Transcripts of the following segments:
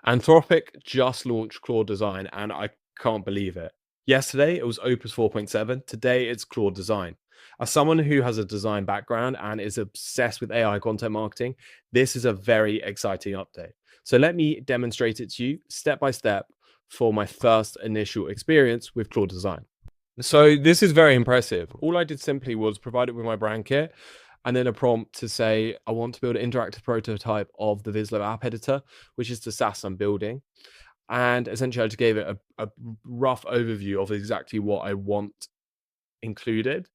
Anthropic just launched Claude Design, and I can't believe it. Yesterday, it was Opus 4.7. Today, it's Claude Design. As someone who has a design background and is obsessed with AI content marketing, this is a very exciting update. So let me demonstrate it to you step by step for my first initial experience with Claude Design. So this is very impressive. All I did simply was provide it with my brand kit and then a prompt to say, I want to build an interactive prototype of the Vislo app editor, which is the SaaS I'm building. And essentially I just gave it a rough overview of exactly what I want included.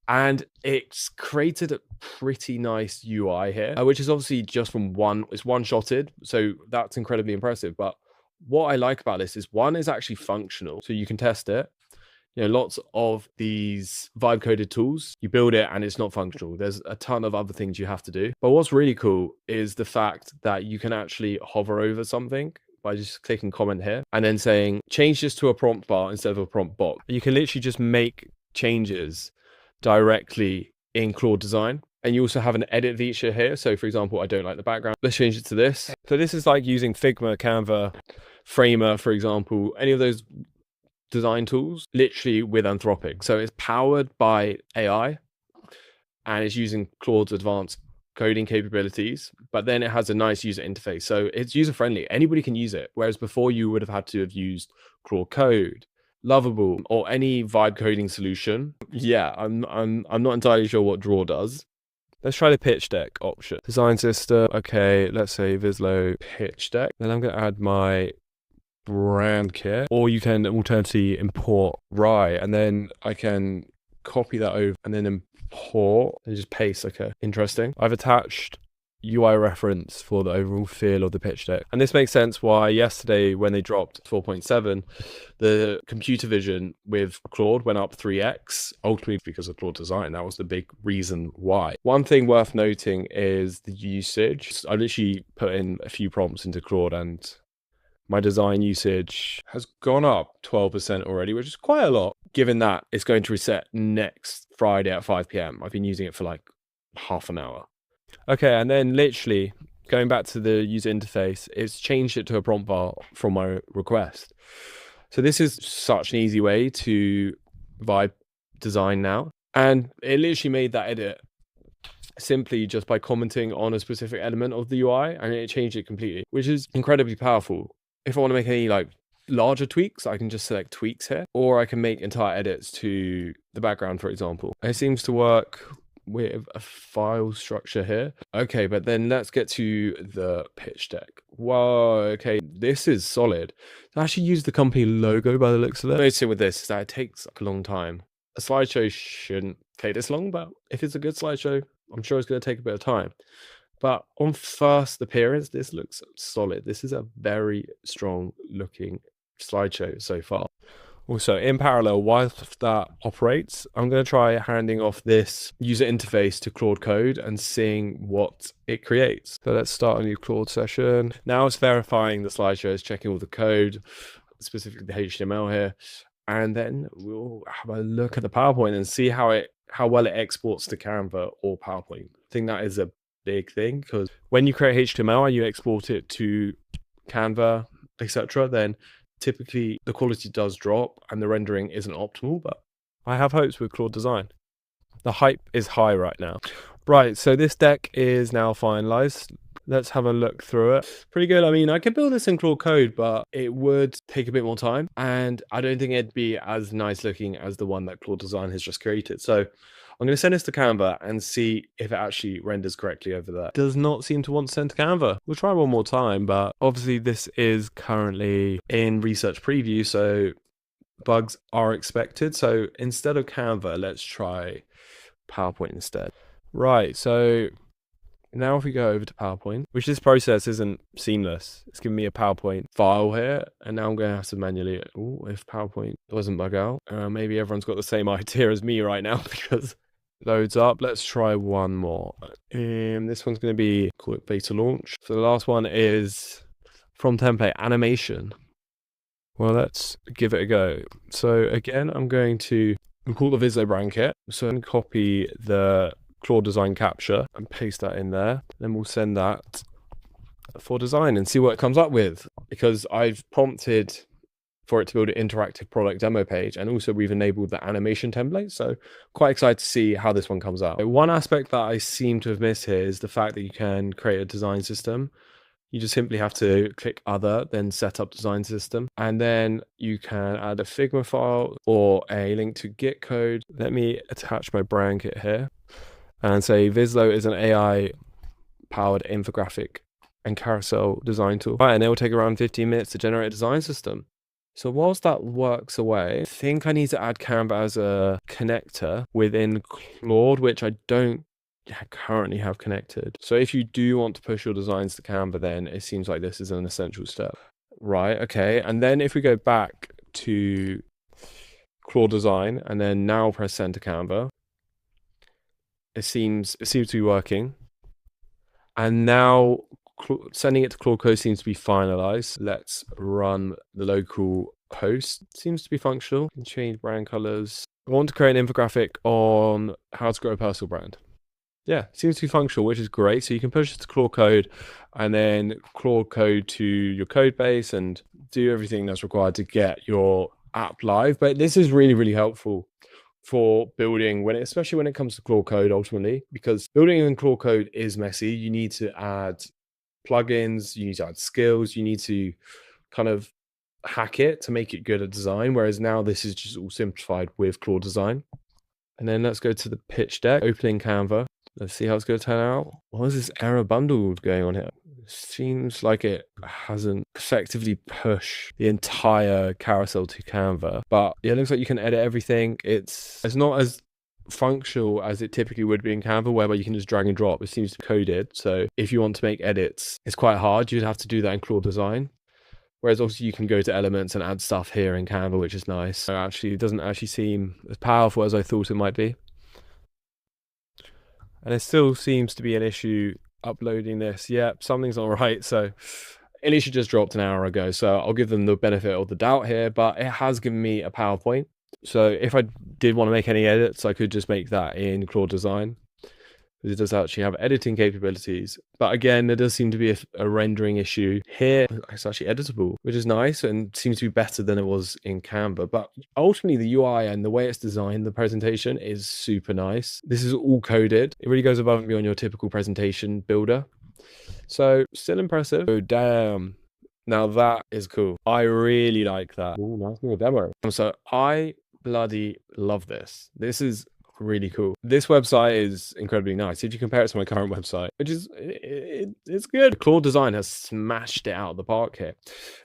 And it's created a pretty nice UI here, which is obviously just from it's one-shotted. So that's incredibly impressive. But what I like about this is one is actually functional. So you can test it. Lots of these vibe coded tools, you build it and it's not functional. There's a ton of other things you have to do. But what's really cool is the fact that you can actually hover over something by just clicking comment here and then saying, change this to a prompt bar instead of a prompt box. You can literally just make changes directly in Claude Design. And you also have an edit feature here. So for example, I don't like the background. Let's change it to this. So this is like using Figma, Canva, Framer, for example, any of those design tools, literally with Anthropic. So it's powered by AI and it's using Claude's advanced coding capabilities, but then it has a nice user interface. So it's user-friendly. Anybody can use it. Whereas before you would have had to have used Claude Code, Lovable, or any vibe coding solution. Yeah, I'm not entirely sure what Draw does. Let's try the pitch deck option. Design system. Okay, let's say Vislo pitch deck. Then I'm going to add my brand kit, or you can alternatively import Rye, and then I can copy that over and then import and just paste. Okay, interesting. I've attached UI reference for the overall feel of the pitch deck, and this makes sense why yesterday when they dropped 4.7, the computer vision with Claude went up 3x, ultimately because of Claude Design. That was the big reason why. One thing worth noting is the usage. I literally put in a few prompts into Claude and my design usage has gone up 12% already, which is quite a lot, given that it's going to reset next Friday at 5 p.m. I've been using it for like half an hour. Okay, and then literally going back to the user interface, it's changed it to a prompt bar from my request. So this is such an easy way to vibe design now. And it literally made that edit simply just by commenting on a specific element of the UI, and it changed it completely, which is incredibly powerful. If I want to make any like larger tweaks, I can just select tweaks here, or I can make entire edits to the background, for example. It seems to work with a file structure here. Okay, but then let's get to the pitch deck. Whoa, okay, this is solid. I actually use the company logo by the looks of it. The notice with this is that it takes a long time. A slideshow shouldn't take this long, but if it's a good slideshow, I'm sure it's going to take a bit of time. But on first appearance, this looks solid. This is a very strong looking slideshow so far. Also, in parallel, whilst that operates, I'm going to try handing off this user interface to Claude Code and seeing what it creates. So let's start a new Claude session. Now it's verifying the slideshow, it's checking all the code, specifically the HTML here. And then we'll have a look at the PowerPoint and see how well it exports to Canva or PowerPoint. I think that is a big thing, because when you create HTML and you export it to Canva, etc., then typically the quality does drop and the rendering isn't optimal. But I have hopes with Claude Design. The hype is high right now. Right, so this deck is now finalized. Let's have a look through it. Pretty good. I mean, I could build this in Claude Code, but it would take a bit more time, and I don't think it'd be as nice looking as the one that Claude Design has just created. So I'm going to send this to Canva and see if it actually renders correctly over there. It does not seem to want to send to Canva. We'll try one more time, but obviously this is currently in research preview, so bugs are expected. So instead of Canva, let's try PowerPoint instead. Right, so now if we go over to PowerPoint, which this process isn't seamless. It's giving me a PowerPoint file here, and now I'm going to have to manually, if PowerPoint doesn't bug out, maybe everyone's got the same idea as me right now because it loads up. Let's try one more. This one's going to be quick beta launch. So the last one is from template animation. Well, let's give it a go. So again, I'm going to call the Vislo brand kit. So I'm going to copy the Claude Design capture and paste that in there. Then we'll send that for design and see what it comes up with. because I've prompted for it to build an interactive product demo page, and also we've enabled the animation template. So quite excited to see how this one comes out. One aspect that I seem to have missed here is the fact that you can create a design system. You just simply have to click other, then set up design system, and then you can add a Figma file or a link to Git code. Let me attach my brand kit here and say Vislo is an AI powered infographic and carousel design tool. Right, and it will take around 15 minutes to generate a design system. So whilst that works away, I think I need to add Canva as a connector within Claude, which I don't currently have connected. So if you do want to push your designs to Canva, then it seems like this is an essential step. Right, okay. And then if we go back to Claude Design and then now press send to Canva, it seems to be working. And now sending it to Claude Code seems to be finalized. Let's run the local host. Seems to be functional. You can change brand colors. I want to create an infographic on how to grow a personal brand. Yeah, seems to be functional, which is great. So you can push it to Claude Code and then Claude Code to your code base and do everything that's required to get your app live. But this is really, really helpful for building, especially when it comes to Claude Code ultimately, because building in Claude Code is messy. You need to add plugins, you need to add skills, you need to kind of hack it to make it good at design. Whereas now this is just all simplified with Claude Design. And then let's go to the pitch deck, opening Canva. Let's see how it's going to turn out. What is this error bundle going on here? It seems like it hasn't effectively pushed the entire carousel to Canva. But yeah, it looks like you can edit everything. It's not as functional as it typically would be in Canva, whereby you can just drag and drop. It seems to be coded. So if you want to make edits, it's quite hard. You'd have to do that in Claude Design. Whereas also you can go to elements and add stuff here in Canva, which is nice. So actually, it doesn't actually seem as powerful as I thought it might be. And it still seems to be an issue uploading this. Yeah, something's not right. So it literally just dropped an hour ago. So I'll give them the benefit of the doubt here, but it has given me a PowerPoint. So if I did want to make any edits, I could just make that in Claude Design. It does actually have editing capabilities. But again, there does seem to be a rendering issue. Here, it's actually editable, which is nice and seems to be better than it was in Canva. But ultimately, the UI and the way it's designed, the presentation is super nice. This is all coded. It really goes above and beyond your typical presentation builder. So still impressive. Oh, damn. Now that is cool. I really like that. Ooh, nice little demo. So I bloody love this. This is really cool. This website is incredibly nice. If you compare it to my current website, which is it's good. Claude Design has smashed it out of the park here.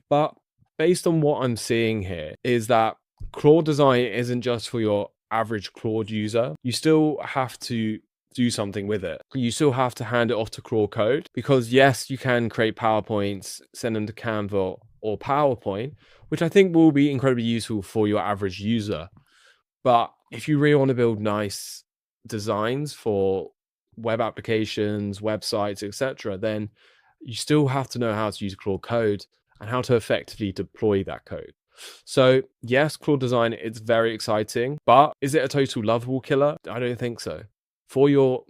But based on what I'm seeing here is that Claude Design isn't just for your average Claude user. You still have to do something with it. You still have to hand it off to Claude Code, because yes, you can create PowerPoints, send them to Canva or PowerPoint, which I think will be incredibly useful for your average user. But if you really want to build nice designs for web applications, websites, etc., then you still have to know how to use Claude Code and how to effectively deploy that code. So yes, Claude Design, it's very exciting, but is it a total lovable killer? I don't think so. For your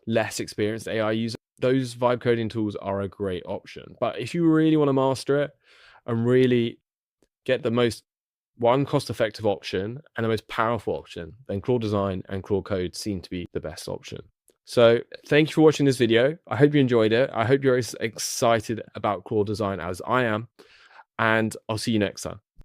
less experienced AI user, those vibe coding tools are a great option. But if you really want to master it and really get the most cost-effective option and the most powerful option, then Claude Design and Claude Code seem to be the best option. So thank you for watching this video. I hope you enjoyed it. I hope you're as excited about Claude Design as I am, and I'll see you next time.